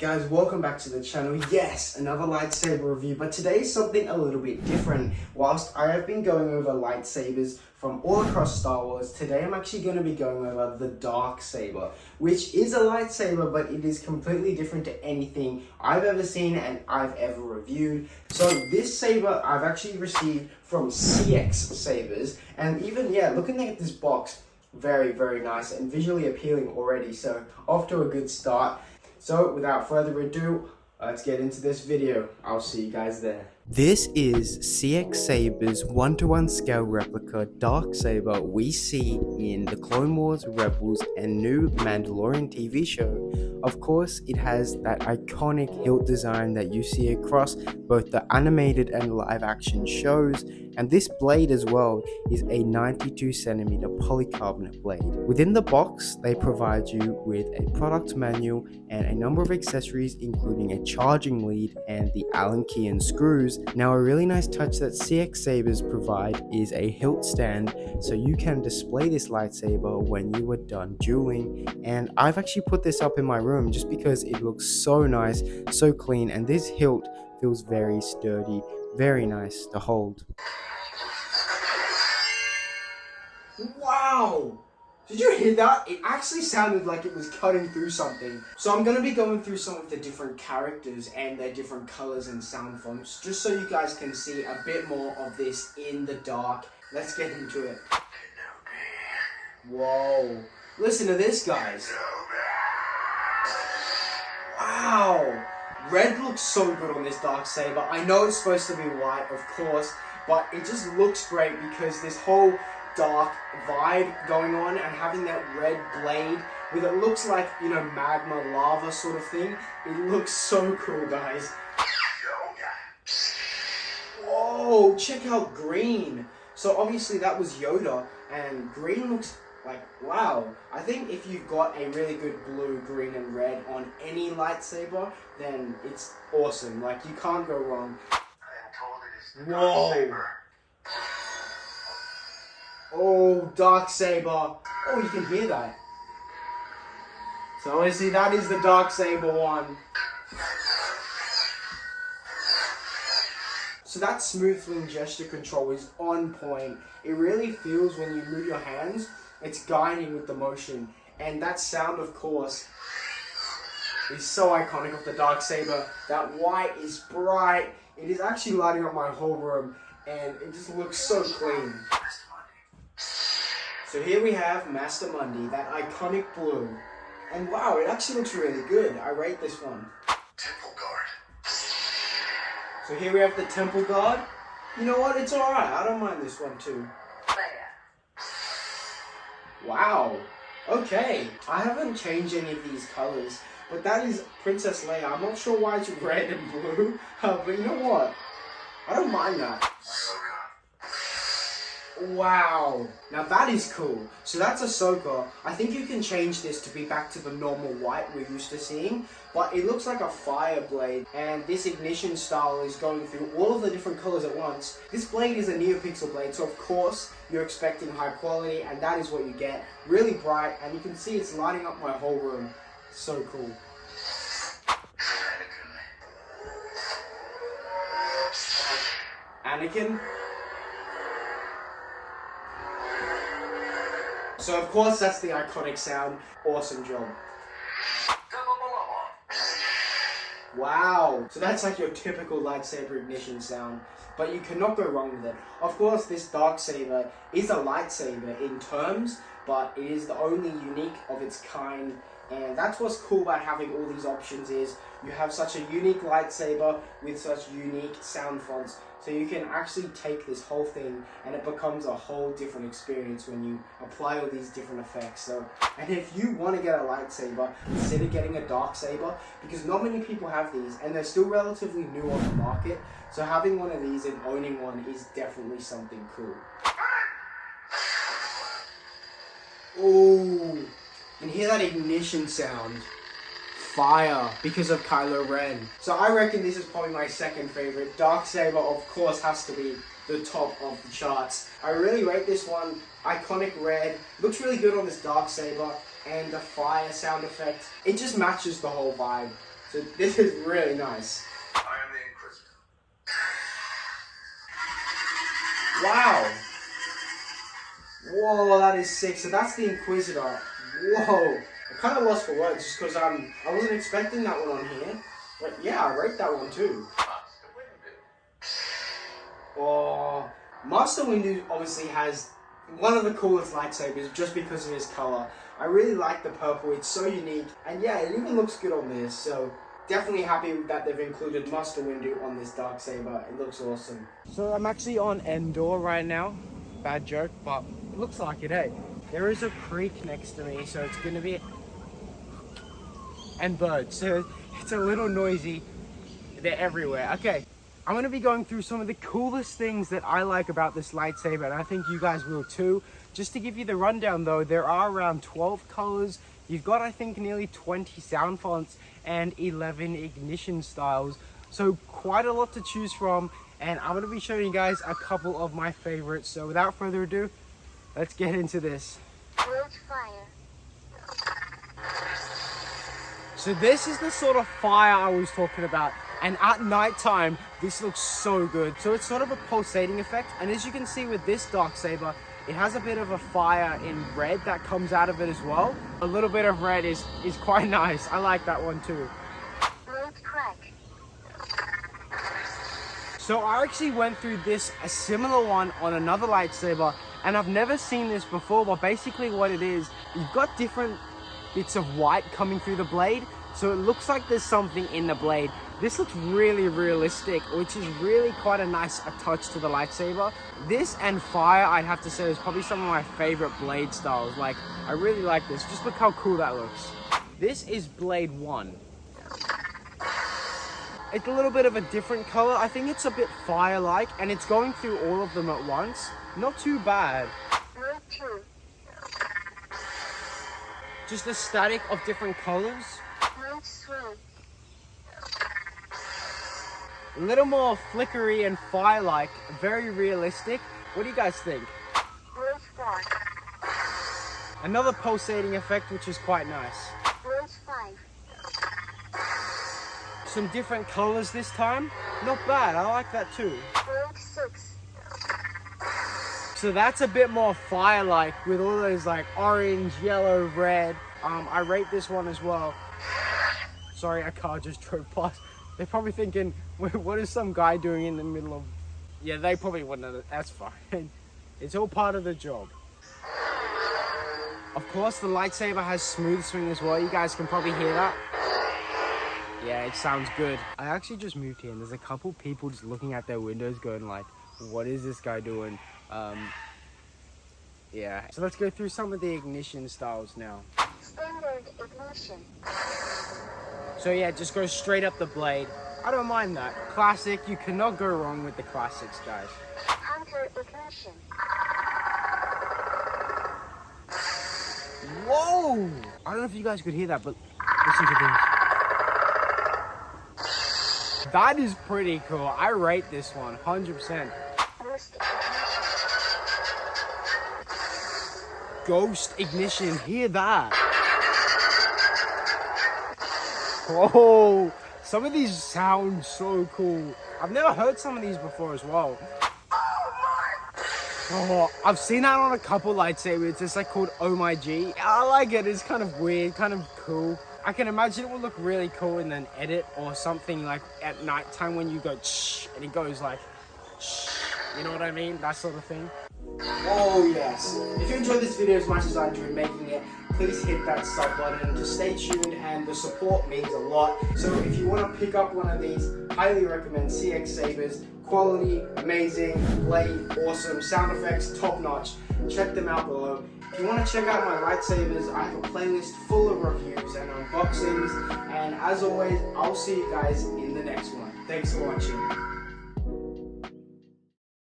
guys, welcome back to the channel. Yes, another lightsaber review, but today is something a little bit different. Whilst I have been going over lightsabers from all across Star Wars, today I'm actually going to be going over the Darksaber, which is a lightsaber, but it is completely different to anything I've ever seen and I've ever reviewed. So this saber I've actually received from CXSABER, and even, looking at this box, very, very nice and visually appealing already, so off to a good start. So without further ado, let's get into this video. I'll see you guys there. This is CXSABER's 1:1 scale replica Darksaber we see in the Clone Wars, Rebels and new Mandalorian TV show. Of course, it has that iconic hilt design that you see across both the animated and live action shows, and this blade as well is a 92cm polycarbonate blade. Within the box, they provide you with a product manual and a number of accessories including a charging lead and the Allen key and screws. Now, a really nice touch that CXSABERs provide is a hilt stand, so you can display this lightsaber when you are done dueling, and I've actually put this up in my room just because it looks so nice, so clean, and this hilt feels very sturdy, very nice to hold. Wow! Did you hear that? It actually sounded like it was cutting through something. So I'm going to be going through some of the different characters and their different colors and sound fonts, just so you guys can see a bit more of this in the dark. Let's get into it. Whoa. Listen to this, guys. Wow. Red looks so good on this Darksaber. I know it's supposed to be white, of course, but it just looks great because this whole dark vibe going on and having that red blade with it looks like, you know, magma lava sort of thing. It looks so cool, guys. Whoa, check out green. So obviously that was Yoda, and green looks like, wow. I think if you've got a really good blue, green and red on any lightsaber, then it's awesome. Like, you can't go wrong. Whoa. Oh, Darksaber. Oh, you can hear that. So obviously that is the Darksaber one. So that smooth fling gesture control is on point. It really feels when you move your hands, it's guiding with the motion. And that sound, of course, is so iconic of the Darksaber. That white is bright. It is actually lighting up my whole room, and it just looks so clean. So here we have Master Mundi, that iconic blue. And wow, it actually looks really good. I rate this one. Temple Guard. So here we have the Temple Guard. You know what? It's alright. I don't mind this one too. Wow. Okay. I haven't changed any of these colors, but that is Princess Leia. I'm not sure why it's red and blue, but you know what? I don't mind that. Wow, now that is cool. So that's Ahsoka. I think you can change this to be back to the normal white we're used to seeing, but it looks like a fire blade, and this ignition style is going through all of the different colors at once. This blade is a Neopixel blade, so of course you're expecting high quality, and that is what you get. Really bright, and you can see it's lighting up my whole room. So cool. Anakin? So of course that's the iconic sound. Awesome job. Wow. So that's like your typical lightsaber ignition sound, but you cannot go wrong with it. Of course, this Darksaber is a lightsaber in terms, but it is the only unique of its kind. And that's what's cool about having all these options is you have such a unique lightsaber with such unique sound fonts. So you can actually take this whole thing and it becomes a whole different experience when you apply all these different effects. So, and if you want to get a lightsaber, consider getting a Darksaber, because not many people have these and they're still relatively new on the market. So having one of these and owning one is definitely something cool. Oh, you can hear that ignition sound. Fire, because of Kylo Ren. So I reckon this is probably my second favorite. Darksaber, of course, has to be the top of the charts. I really rate this one. Iconic red. Looks really good on this Darksaber. And the fire sound effect. It just matches the whole vibe. So this is really nice. I am the Inquisitor. Wow. Whoa, that is sick. So that's the Inquisitor. Whoa. I'm kind of lost for words just because I wasn't expecting that one on here. But yeah, I rate that one too. Oh, Master Windu obviously has one of the coolest lightsabers just because of his color. I really like the purple, it's so unique. And yeah, it even looks good on this, so definitely happy that they've included Master Windu on this Darksaber. It looks awesome. So I'm actually on Endor right now. Bad joke, but it looks like it, hey. There is a creek next to me, so it's gonna be... And birds, so it's a little noisy. They're everywhere. Okay, I'm gonna be going through some of the coolest things that I like about this lightsaber, and I think you guys will too. Just to give you the rundown though, there are around 12 colors. You've got, I think, nearly 20 sound fonts and 11 ignition styles. So quite a lot to choose from, and I'm gonna be showing you guys a couple of my favorites. So without further ado, let's get into this. Fire. So this is the sort of fire I was talking about. And at night time, this looks so good. So it's sort of a pulsating effect. And as you can see with this Darksaber, it has a bit of a fire in red that comes out of it as well. A little bit of red is quite nice. I like that one too. Crack. So I actually went through a similar one on another lightsaber, and I've never seen this before, but basically what it is, you've got different bits of white coming through the blade, so it looks like there's something in the blade. This looks really realistic, which is really quite a nice touch to the lightsaber. This and fire, I'd have to say, is probably some of my favorite blade styles. Like, I really like this. Just look how cool that looks. This is blade 1. It's a little bit of a different color. I think it's a bit fire-like, and it's going through all of them at once. Not too bad. Blade 2. Just a static of different colors. Blade 3. A little more flickery and fire-like, very realistic. What do you guys think? Blade 4. Another pulsating effect, which is quite nice. Blade 5. Some different colors this time. Not bad, I like that too. Blade 6. So that's a bit more fire-like with all those like orange, yellow, red. I rate this one as well. Sorry, a car just drove past. They're probably thinking, what is some guy doing in the middle of... Yeah, they probably wouldn't know. That's fine. It's all part of the job. Of course, the lightsaber has smooth swing as well. You guys can probably hear that. Yeah, it sounds good. I actually just moved here and there's a couple people just looking at their windows going like, what is this guy doing? Yeah. So let's go through some of the ignition styles now. Standard ignition. So yeah, just go straight up the blade. I don't mind that. Classic, you cannot go wrong with the classics, guys. Counter ignition. Whoa! I don't know if you guys could hear that, but listen to this. That is pretty cool. I rate this one, 100%. Ghost ignition. Ghost ignition, hear that. Whoa, some of these sound so cool. I've never heard some of these before as well. Oh, I've seen that on a couple lightsabers. It's like called Oh My G. I like it. It's kind of weird, kind of cool. I can imagine it will look really cool in an edit or something like at nighttime when you go shh and it goes like shh. You know what I mean? That sort of thing. Oh yes. If you enjoyed this video as much as I enjoyed making it, please hit that sub button to stay tuned, and the support means a lot. So if you want to pick up one of these, highly recommend CXSABER's. Quality, amazing, blade, awesome, sound effects, top notch. Check them out below. If you want to check out my lightsabers, I have a playlist full of reviews and unboxings. And as always, I'll see you guys in the next one. Thanks for watching.